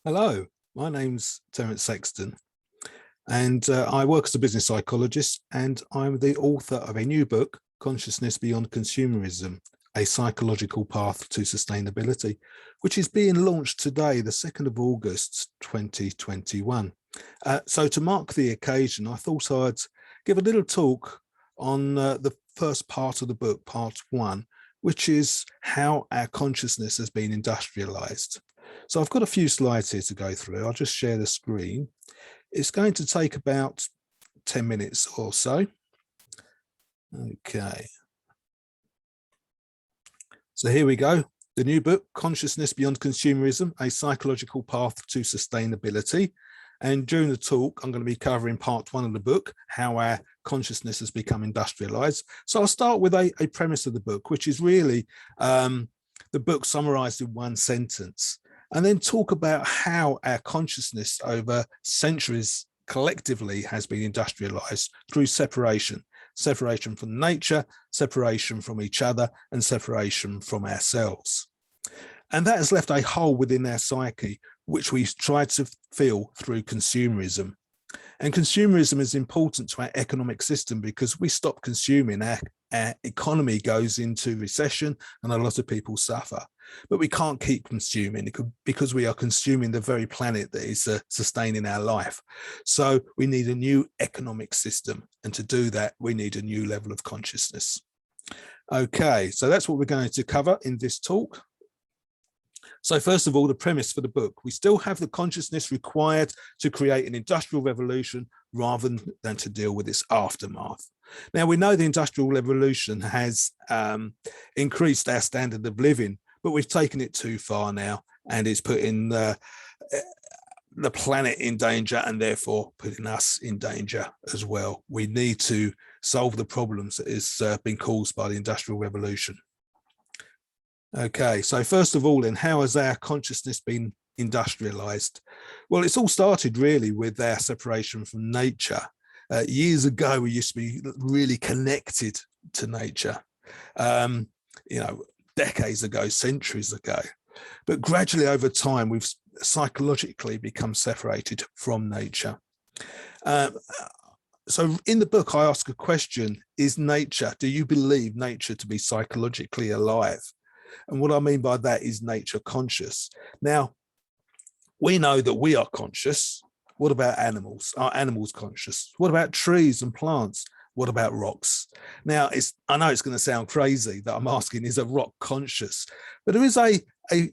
Hello, my name's Terence Sexton, and I work as a business psychologist, and I'm the author of a new book, Consciousness Beyond Consumerism, a psychological path to sustainability, which is being launched today, the 2nd of August, 2021. So to mark the occasion, I thought I'd give a little talk on the first part of the book, part 1, which is how our consciousness has been industrialized. So I've got a few slides here to go through. I'll just share the screen. It's going to take about 10 minutes or so. Okay. So here we go. The new book, Consciousness Beyond Consumerism, a psychological path to sustainability. And during the talk, I'm going to be covering part 1 of the book, how our consciousness has become industrialized. So I'll start with a premise of the book, which is really the book summarized in one sentence, and then talk about how our consciousness over centuries collectively has been industrialized through separation from nature, separation from each other, and separation from ourselves. And that has left a hole within our psyche, which we try to fill through consumerism. And consumerism is important to our economic system because we stop consuming, our economy goes into recession and a lot of people suffer. But we can't keep consuming because we are consuming the very planet that is sustaining our life. So we need a new economic system. And to do that, we need a new level of consciousness. Okay, so that's what we're going to cover in this talk. So first of all, the premise for the book: we still have the consciousness required to create an industrial revolution rather than to deal with its aftermath. Now, we know the Industrial Revolution has increased our standard of living, but we've taken it too far now, and it's putting the planet in danger and therefore putting us in danger as well. We need to solve the problems that has been caused by the Industrial Revolution. Okay, so first of all, then, how has our consciousness been industrialized? Well, it's all started really with our separation from nature. Years ago, we used to be really connected to nature, decades ago, centuries ago. But gradually over time, we've psychologically become separated from nature. So in the book, I ask a question: do you believe nature to be psychologically alive? And what I mean by that is nature conscious. Now, we know that we are conscious. What about animals? Are animals conscious? What about trees and plants? What about rocks? Now, I know it's going to sound crazy that I'm asking, is a rock conscious? But there is a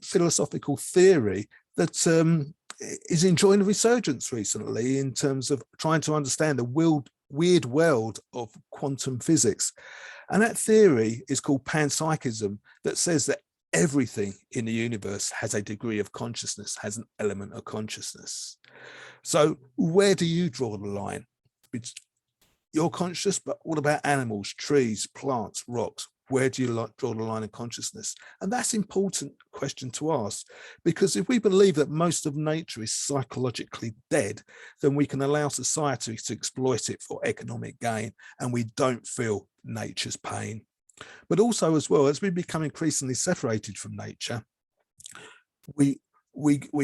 philosophical theory that is enjoying a resurgence recently in terms of trying to understand the weird world of quantum physics. And that theory is called panpsychism, that says that everything in the universe has a degree of consciousness, has an element of consciousness. So where do you draw the line? You're conscious, but what about animals, trees, plants, rocks? Where do you draw the line of consciousness? And that's an important question to ask, because if we believe that most of nature is psychologically dead, then we can allow society to exploit it for economic gain, and we don't feel nature's pain. But also, as well, as we become increasingly separated from nature, we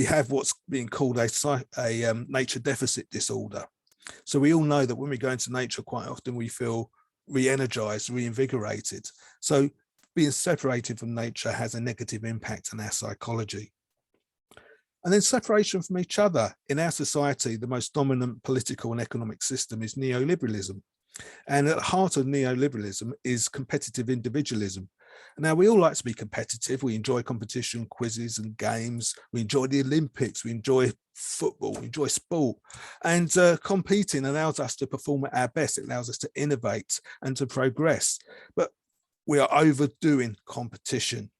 have what's being called a nature deficit disorder. So we all know that when we go into nature, quite often we feel re-energized, reinvigorated. So being separated from nature has a negative impact on our psychology. And then separation from each other. In our society, the most dominant political and economic system is neoliberalism. And at the heart of neoliberalism is competitive individualism. Now, we all like to be competitive. We enjoy competition, quizzes and games. We enjoy the Olympics. We enjoy football. We enjoy sport. And competing allows us to perform at our best. It allows us to innovate and to progress. But we are overdoing competition.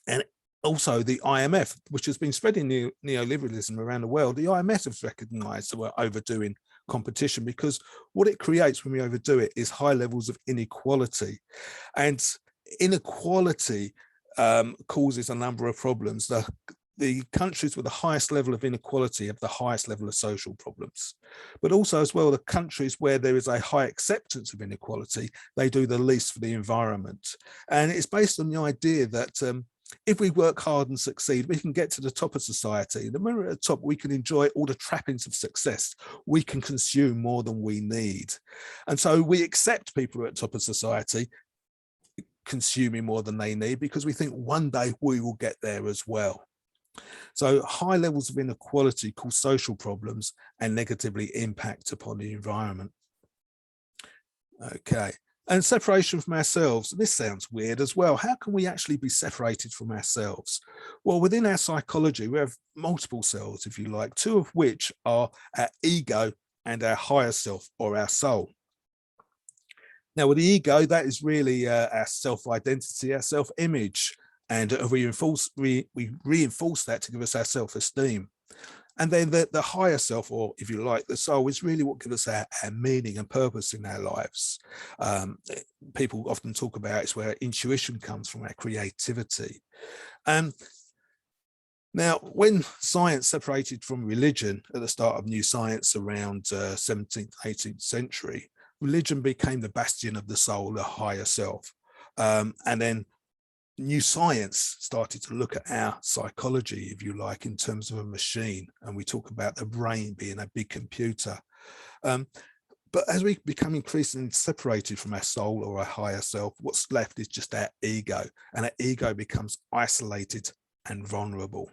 And also the IMF, which has been spreading neoliberalism around the world, the IMF has recognized that we're overdoing competition, because what it creates when we overdo it is high levels of inequality. And inequality causes a number of problems. The countries with the highest level of inequality have the highest level of social problems. But also as well, the countries where there is a high acceptance of inequality, they do the least for the environment. And it's based on the idea that if we work hard and succeed, we can get to the top of society. And when we're at the top, we can enjoy all the trappings of success. We can consume more than we need. And so we accept people who are at the top of society consuming more than they need, because we think one day we will get there as well. So high levels of inequality cause social problems and negatively impact upon the environment. Okay. And separation from ourselves. This sounds weird as well. How can we actually be separated from ourselves? Well, within our psychology, we have multiple selves, if you like, two of which are our ego and our higher self, or our soul. Now, with the ego, that is really our self-identity, our self-image, and we reinforce that to give us our self-esteem. And then the higher self, or if you like, the soul, is really what gives us our meaning and purpose in our lives. People often talk about it's where intuition comes from, our creativity. Now, when science separated from religion at the start of new science around 17th, 18th century, religion became the bastion of the soul, the higher self. And then new science started to look at our psychology, if you like, in terms of a machine. And we talk about the brain being a big computer. But as we become increasingly separated from our soul or our higher self, what's left is just our ego. And our ego becomes isolated and vulnerable.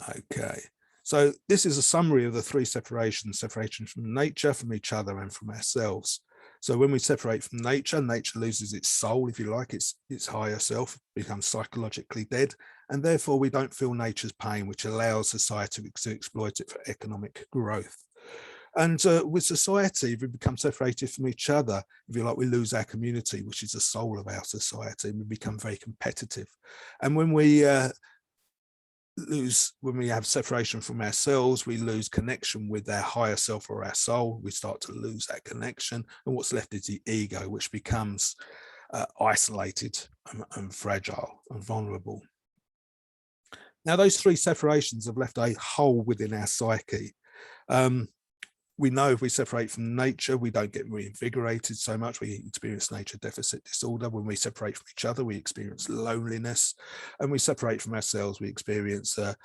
Okay. So this is a summary of the three separations: separation from nature, from each other, and from ourselves. So when we separate from nature, nature loses its soul, if you like, its higher self, becomes psychologically dead, and therefore we don't feel nature's pain, which allows society to exploit it for economic growth. And with society, if we become separated from each other, if you like, we lose our community, which is the soul of our society, and we become very competitive. And when we have separation from ourselves, we lose connection with our higher self or our soul. We start to lose that connection, and what's left is the ego, which becomes isolated and fragile and vulnerable. Now, those three separations have left a hole within our psyche. We know if we separate from nature, we don't get reinvigorated so much. We experience nature deficit disorder. When we separate from each other, we experience loneliness. And we separate from ourselves, we experience a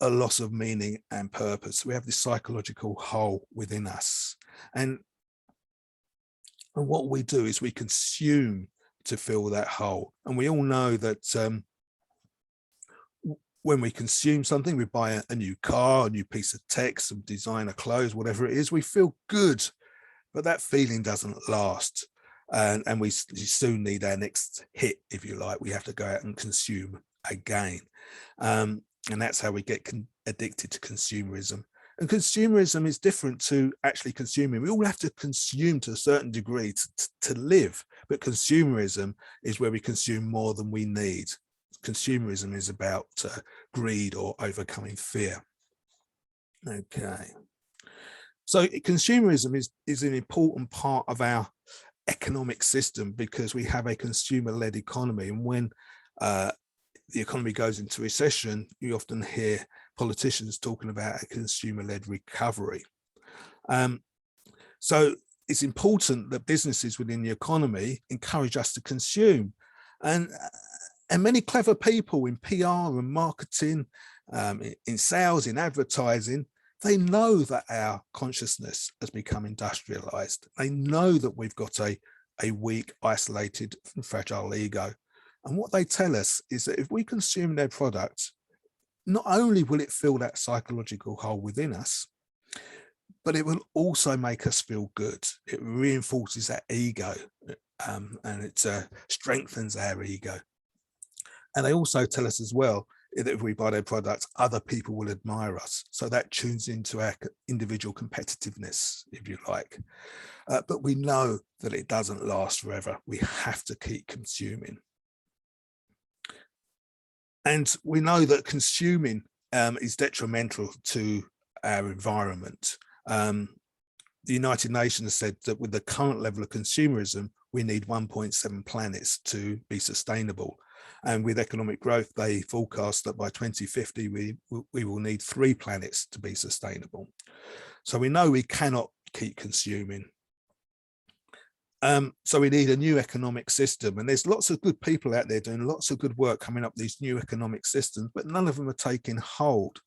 loss of meaning and purpose. We have this psychological hole within us. And what we do is we consume to fill that hole. And we all know that when we consume something, we buy a new car, a new piece of tech, some designer clothes, whatever it is, we feel good, but that feeling doesn't last. And we soon need our next hit, if you like. We have to go out and consume again. And that's how we get addicted to consumerism. And consumerism is different to actually consuming. We all have to consume to a certain degree to live, but consumerism is where we consume more than we need. Consumerism is about greed or overcoming fear. Okay. So consumerism is an important part of our economic system, because we have a consumer-led economy. And when the economy goes into recession, you often hear politicians talking about a consumer-led recovery. So it's important that businesses within the economy encourage us to consume. And many clever people in PR and marketing, in sales, in advertising, they know that our consciousness has become industrialized. They know that we've got a weak, isolated, and fragile ego. And what they tell us is that if we consume their product, not only will it fill that psychological hole within us, but it will also make us feel good. It reinforces that ego, and it strengthens our ego. And they also tell us as well that if we buy their products, other people will admire us. So that tunes into our individual competitiveness, if you like. But we know that it doesn't last forever. We have to keep consuming. And we know that consuming is detrimental to our environment. The United Nations said that with the current level of consumerism, we need 1.7 planets to be sustainable. And with economic growth, they forecast that by 2050, we will need 3 planets to be sustainable. So we know we cannot keep consuming. So we need a new economic system, and there's lots of good people out there doing lots of good work coming up with these new economic systems, but none of them are taking hold.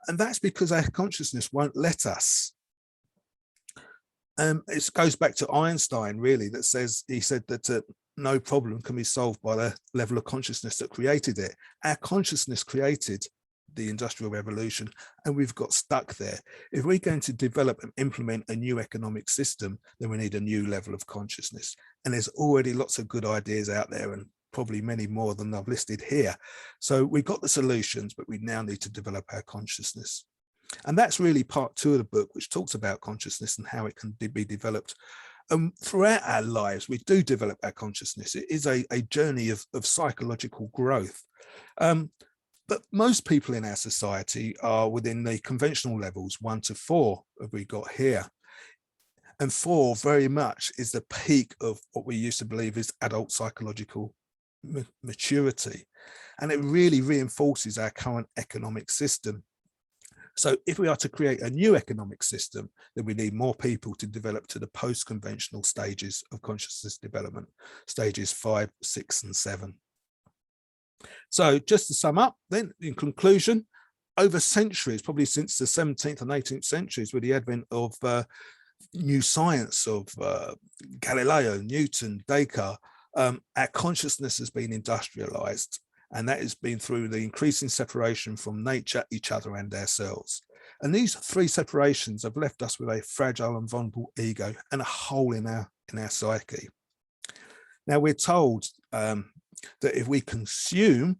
And that's because our consciousness won't let us. It goes back to Einstein, really, that says, he said that no problem can be solved by the level of consciousness that created it. Our consciousness created the Industrial Revolution, and we've got stuck there. If we're going to develop and implement a new economic system, then we need a new level of consciousness. And there's already lots of good ideas out there, and probably many more than I've listed here. So we've got the solutions, but we now need to develop our consciousness. And that's really part 2 of the book, which talks about consciousness and how it can be developed. Throughout our lives, we do develop our consciousness. It is a journey of psychological growth. But most people in our society are within the conventional levels, 1 to 4, have we got here. And 4 very much is the peak of what we used to believe is adult psychological maturity. And it really reinforces our current economic system. So if we are to create a new economic system, then we need more people to develop to the post-conventional stages of consciousness development, stages 5, 6, and 7. So just to sum up then, in conclusion, over centuries, probably since the 17th and 18th centuries, with the advent of new science of Galileo, Newton, Descartes, our consciousness has been industrialized. And that has been through the increasing separation from nature, each other, and ourselves. And these 3 separations have left us with a fragile and vulnerable ego and a hole in our psyche. Now, we're told that if we consume,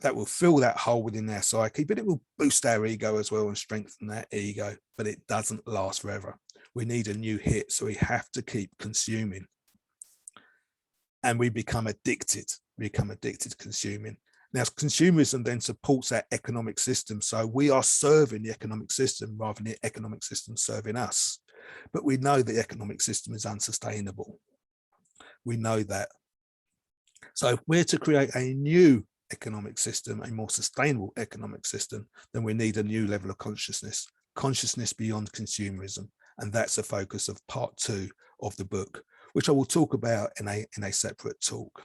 that will fill that hole within our psyche, but it will boost our ego as well and strengthen that ego, but it doesn't last forever. We need a new hit, so we have to keep consuming. And we become addicted to consuming. Now, consumerism then supports our economic system. So we are serving the economic system rather than the economic system serving us. But we know the economic system is unsustainable. We know that. So if we're to create a new economic system, a more sustainable economic system, then we need a new level of consciousness beyond consumerism. And that's the focus of part 2 of the book, which I will talk about in a separate talk.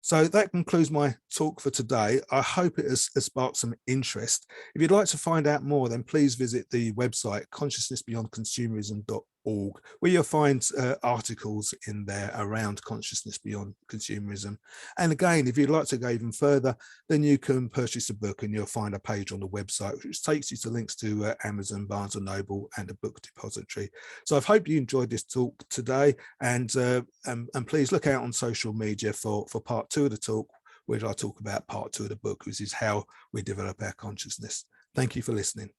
So that concludes my talk for today. I hope it has sparked some interest. If you'd like to find out more, then please visit the website consciousnessbeyondconsumerism.org, where you'll find articles in there around consciousness beyond consumerism. And again, if you'd like to go even further, then you can purchase a book and you'll find a page on the website which takes you to links to Amazon, Barnes & Noble, and a book depository. So I hope you enjoyed this talk today, and please look out on social media for part 2 of the talk, where I talk about part 2 of the book, which is how we develop our consciousness. Thank you for listening.